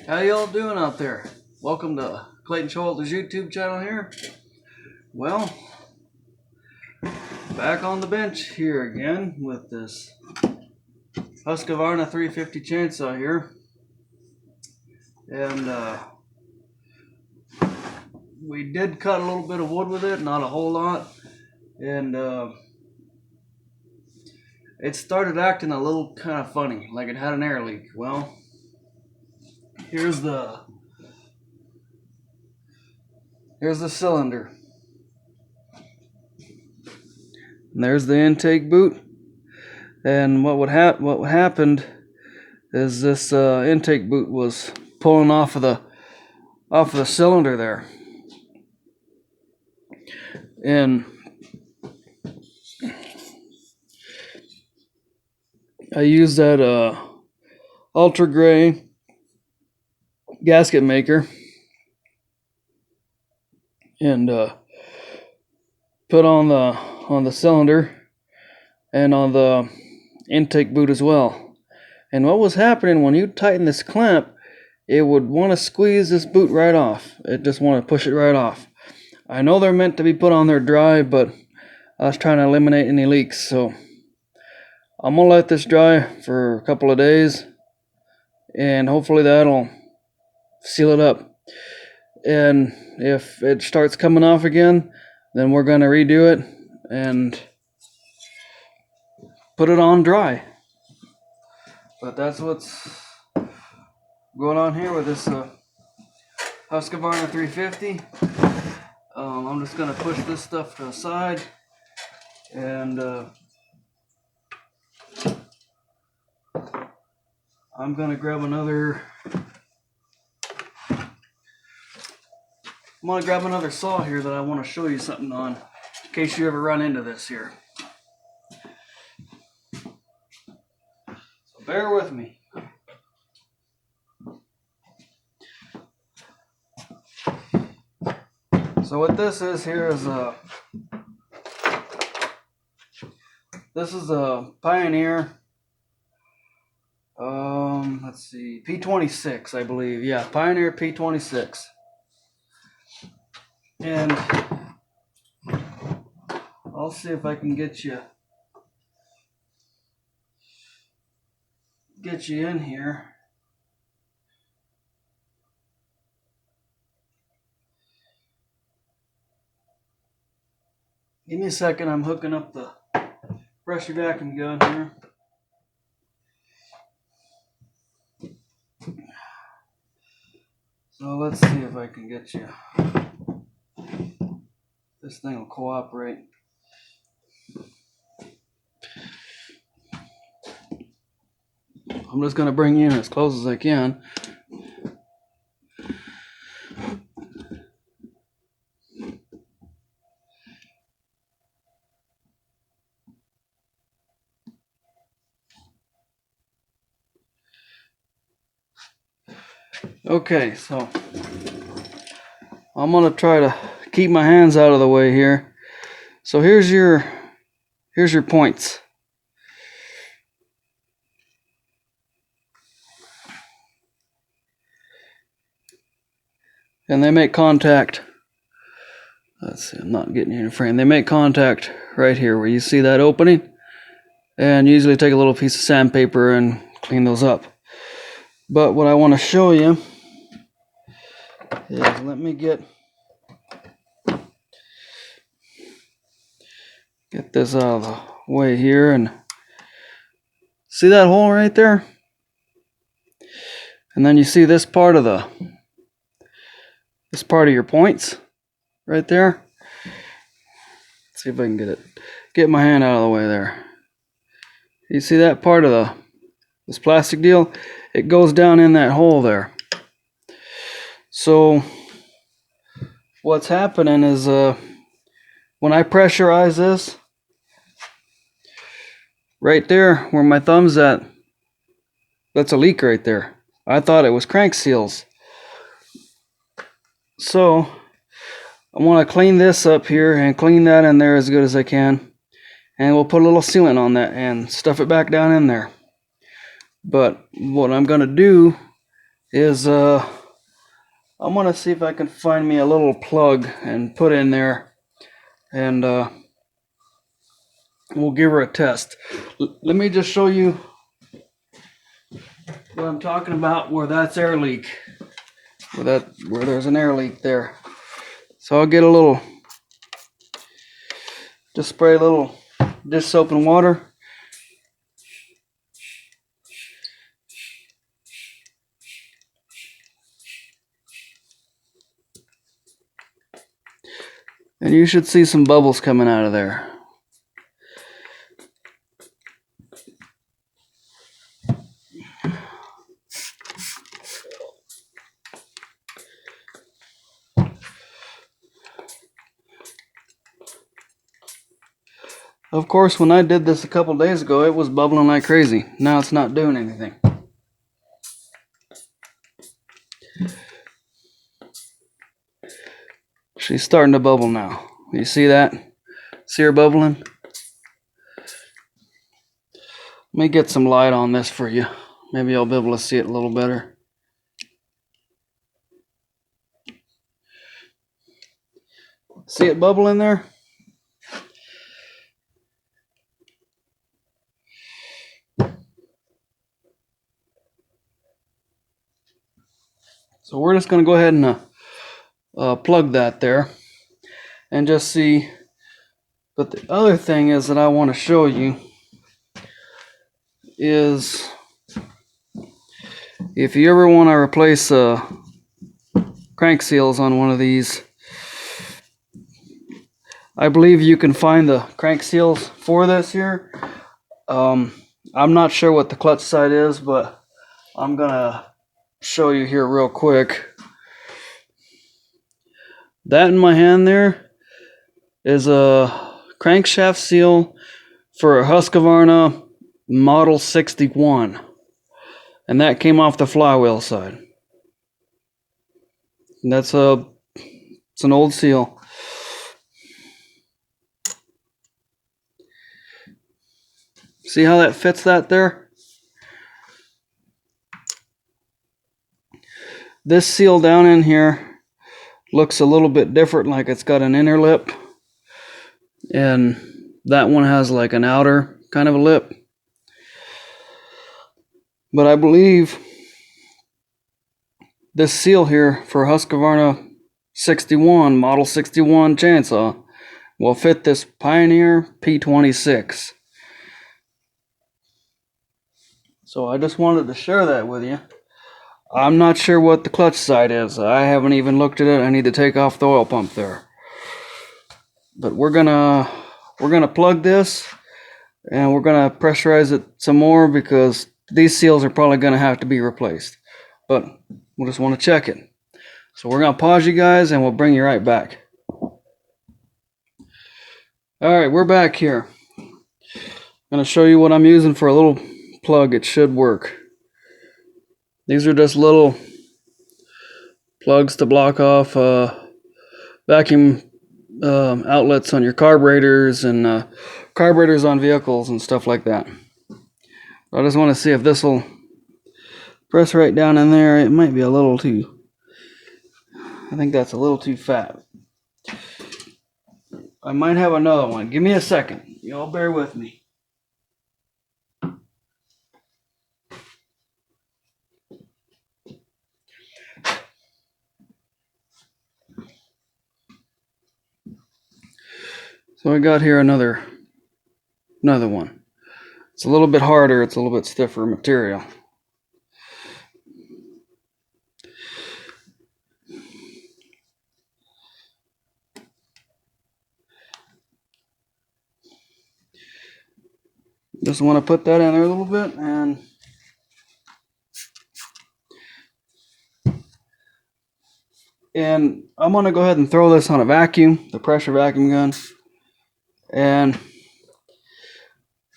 How y'all doing out there? Welcome to Clayton Showalter's YouTube channel here. Well, back on the bench here again with this Husqvarna 350 chainsaw here. And we did cut a little bit of wood with it, not a whole lot. And it started acting a little kind of funny, like it had an air leak. Well, here's the cylinder. And there's the intake boot. And what happened is this intake boot was pulling off of the cylinder there. And I used that ultra gray gasket maker and put on the cylinder and on the intake boot as well. And what was happening when you tighten this clamp, it would want to squeeze this boot right off. It just wanted to push it right off. I know they're meant to be put on there dry, but I was trying to eliminate any leaks, so I'm gonna let this dry for a couple of days and hopefully that'll seal it up. And if it starts coming off again, then we're gonna redo it and put it on dry. But that's what's going on here with this Husqvarna 350. I'm just gonna push this stuff to the side and I'm gonna grab another saw here that I want to show you something on in case you ever run into this here. So bear with me. So what this is here is this is a Pioneer, let's see, p26 I believe. Yeah, Pioneer p26. And I'll see if I can get you in here. Give me a second, I'm hooking up the pressure vacuum gun here. So let's see if I can get you. This thing will cooperate. I'm just going to bring you in as close as I can. Okay, so I'm going to try to keep my hands out of the way here. So here's your points. And they make contact. Let's see, I'm not getting you in frame. They make contact right here where you see that opening. And usually take a little piece of sandpaper and clean those up. But what I want to show you is, let me get this out of the way here, and see that hole right there? And then you see this part of your points right there. Let's see if I can get my hand out of the way there. You see that part of this plastic deal? It goes down in that hole there. So what's happening is when I pressurize this, right there where my thumb's at, that's a leak right there. I thought it was crank seals. So I want to clean this up here and clean that in there as good as I can. And we'll put a little sealant on that and stuff it back down in there. But what I'm going to do is I'm gonna see if I can find me a little plug and put in there, and we'll give her a test. Let me just show you what I'm talking about, where that's air leak, where there's an air leak there. So I'll get a little, just spray a little dish soap and water. And you should see some bubbles coming out of there. Of course, when I did this a couple days ago, it was bubbling like crazy. Now it's not doing anything. She's starting to bubble now. You see that? See her bubbling? Let me get some light on this for you. Maybe I'll be able to see it a little better. See it bubbling there? So we're just going to go ahead and plug that there and just see. But the other thing is that I want to show you is if you ever want to replace crank seals on one of these, I believe you can find the crank seals for this here. I'm not sure what the clutch side is, but I'm gonna show you here real quick. That in my hand there is a crankshaft seal for a Husqvarna Model 61, and that came off the flywheel side. And it's an old seal. See how that fits that there? This seal down in here looks a little bit different, like it's got an inner lip, and that one has like an outer kind of a lip. But I believe this seal here for Husqvarna 61, Model 61 chainsaw will fit this Pioneer P26. So I just wanted to share that with you. I'm not sure what the clutch side is. I haven't even looked at it. I need to take off the oil pump there. But we're gonna plug this, and we're gonna pressurize it some more because these seals are probably gonna have to be replaced. But we just want to check it. So we're gonna pause you guys, and we'll bring you right back. All right, we're back here. I'm gonna show you what I'm using for a little plug. It should work. These are just little plugs to block off vacuum outlets on your carburetors and carburetors on vehicles and stuff like that. I just want to see if this will press right down in there. It might be a little too, I think that's a little too fat. I might have another one. Give me a second. Y'all bear with me. So I got here another one. It's a little bit harder. It's a little bit stiffer material. Just want to put that in there a little bit, and I'm going to go ahead and throw this on a vacuum, the pressure vacuum gun. And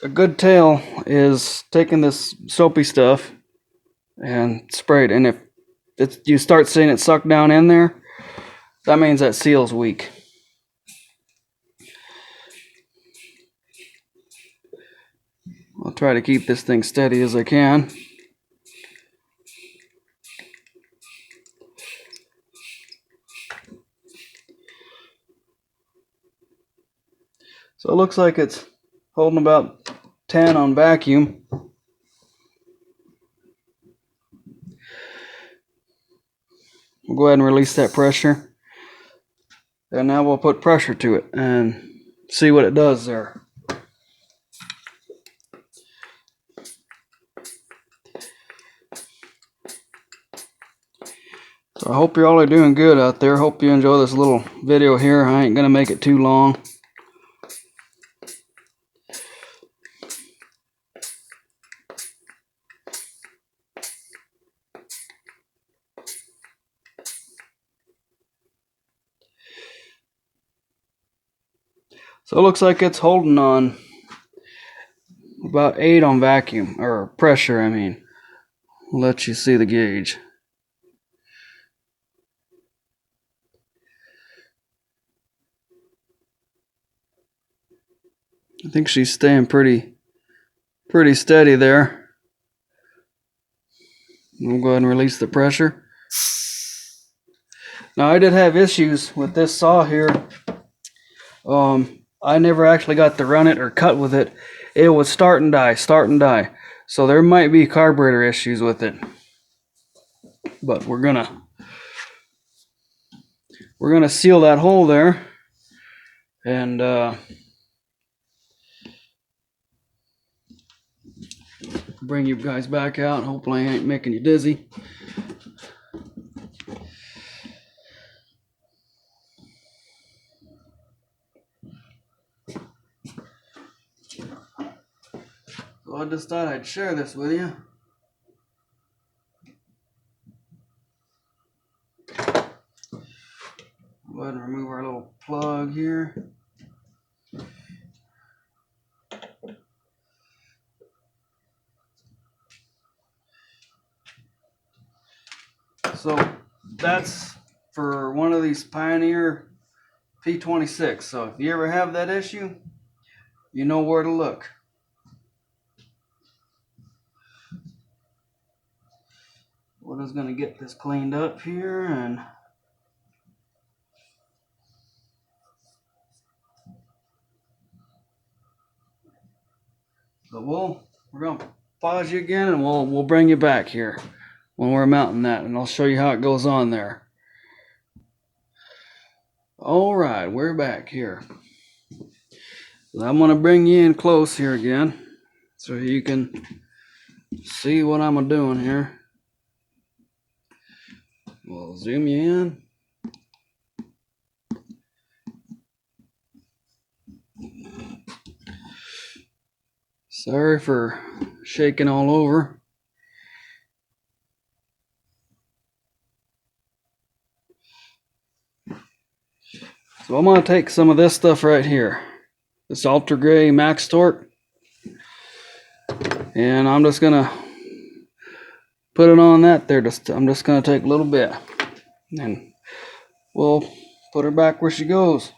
a good tell is taking this soapy stuff and spray it. And if you start seeing it suck down in there, that means that seal's weak. I'll try to keep this thing steady as I can. So it looks like it's holding about 10 on vacuum. We'll go ahead and release that pressure. And now we'll put pressure to it and see what it does there. So I hope you all are doing good out there. Hope you enjoy this little video here. I ain't gonna make it too long. So it looks like it's holding on about 8 on vacuum, or pressure, I mean. I'll let you see the gauge. I think she's staying pretty steady there. We'll go ahead and release the pressure. Now I did have issues with this saw here. I never actually got to run it or cut with it. It would start and die. So there might be carburetor issues with it. But we're gonna seal that hole there and bring you guys back out. Hopefully I ain't making you dizzy. So I just thought I'd share this with you. Go ahead and remove our little plug here. So that's for one of these Pioneer P26. So if you ever have that issue, you know where to look. We're just going to get this cleaned up here and so we're going to pause you again and we'll bring you back here when we're mounting that, and I'll show you how it goes on there. All right, we're back here. I'm going to bring you in close here again so you can see what I'm doing here. We'll zoom you in. Sorry for shaking all over. So I'm going to take some of this stuff right here, this Ultra Gray Max Torque, and I'm just going to put it on that there. I'm just going to take a little bit and we'll put her back where she goes.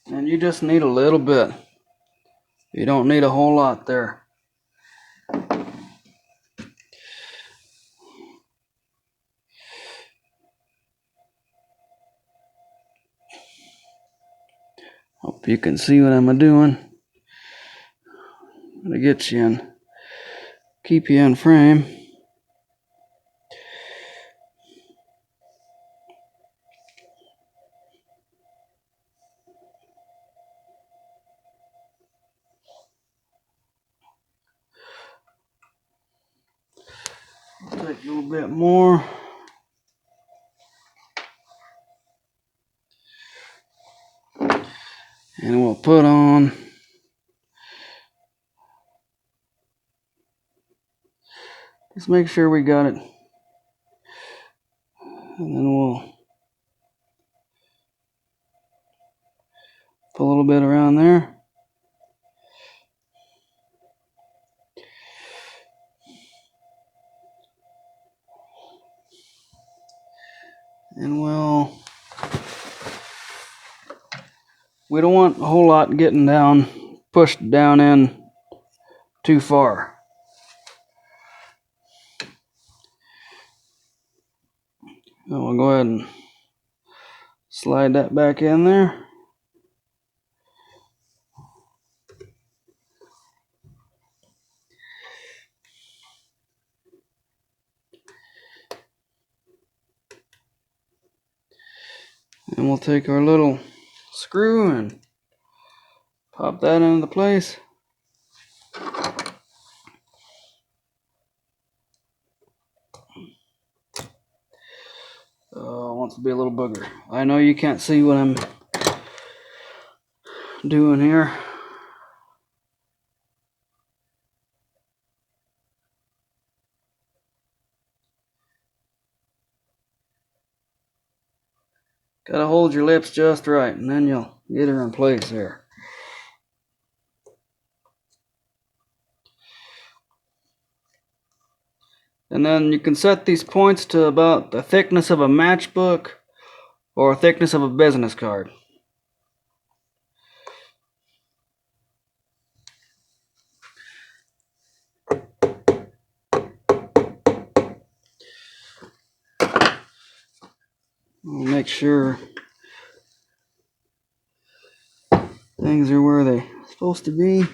And you just need a little bit. You don't need a whole lot there. Hope you can see what I'm doing. I'm gonna get you in, keep you in frame. I'll take a little bit more. And we'll put on just make sure we got it. And then we'll put a little bit around there. And we don't want a whole lot getting down pushed down in too far. And we'll go ahead and slide that back in there. And we'll take our little screw and pop that into place. Wants to be a little booger. I know you can't see what I'm doing here. Gotta hold your lips just right, and then you'll get her in place there. And then you can set these points to about the thickness of a matchbook or thickness of a business card. We'll make sure things are where they're supposed to be.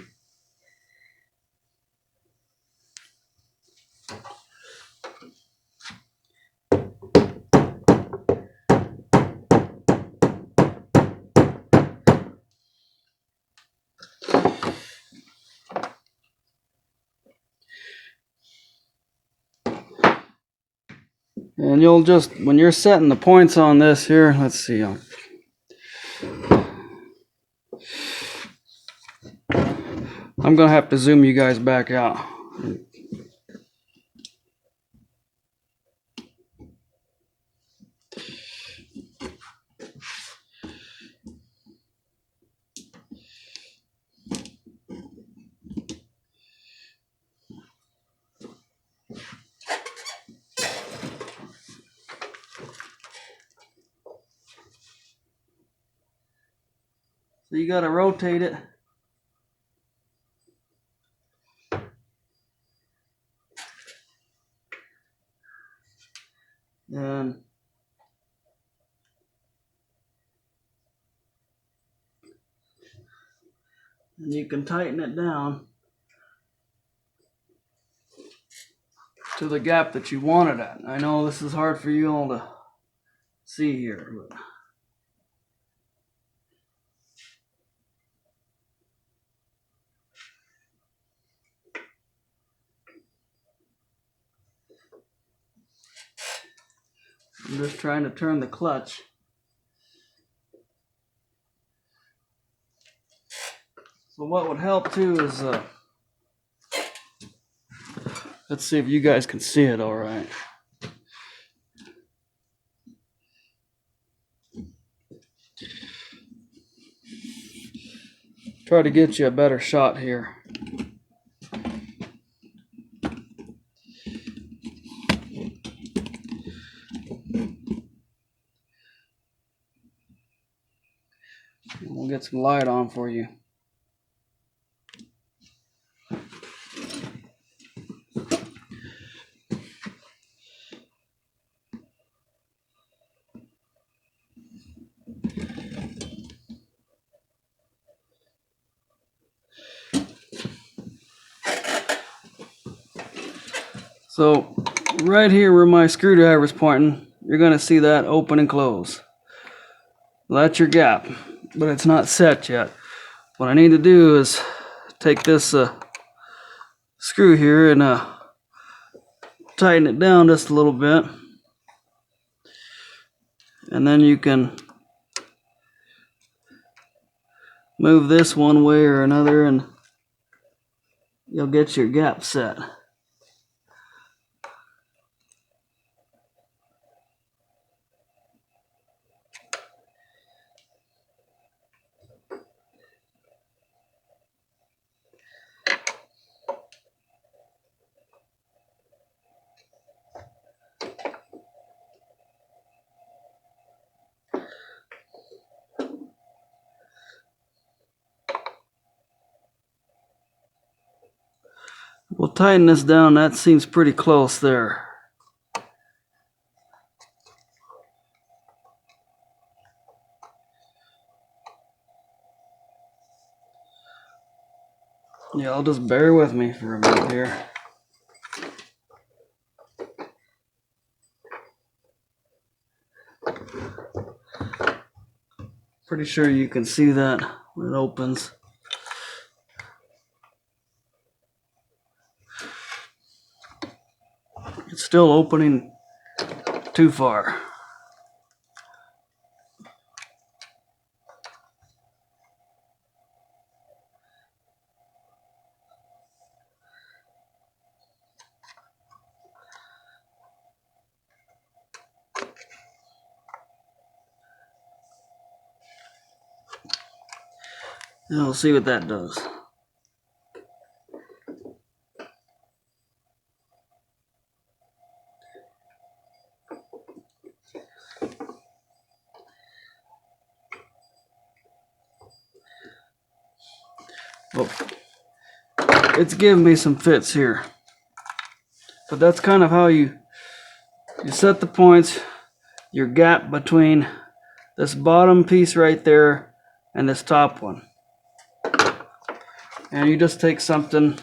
And you'll just, when you're setting the points on this here, let's see. I'm going to have to zoom you guys back out. So you got to rotate it. And you can tighten it down to the gap that you want it at. I know this is hard for you all to see here, but I'm just trying to turn the clutch. So what would help too is, let's see if you guys can see it all right. Try to get you a better shot here. We'll get some light on for you. So right here where my screwdriver is pointing, you're going to see that open and close. Well, that's your gap, but it's not set yet. What I need to do is take this screw here and tighten it down just a little bit. And then you can move this one way or another and you'll get your gap set. tighten this down. That seems pretty close there. Yeah, I'll just bear with me for a minute here. Pretty sure you can see that when it opens. It's still opening too far. And we'll see what that does. Well, it's giving me some fits here. But that's kind of how you set the points, your gap between this bottom piece right there and this top one. And you just take something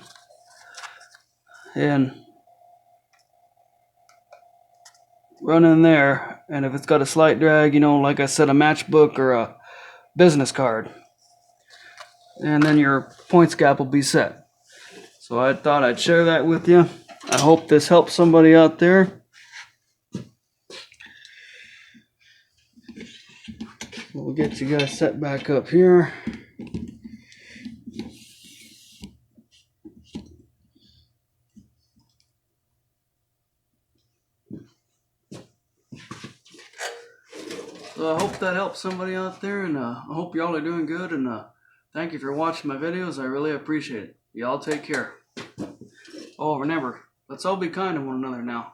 and run in there, and if it's got a slight drag, you know, like I said, a matchbook or a business card, and then your points gap will be set. So I thought I'd share that with you. I hope this helps somebody out there. We'll get you guys set back up here. So I hope that helps somebody out there, and I hope y'all are doing good, and thank you for watching my videos. I really appreciate it. Y'all take care. Oh, remember, let's all be kind to one another now.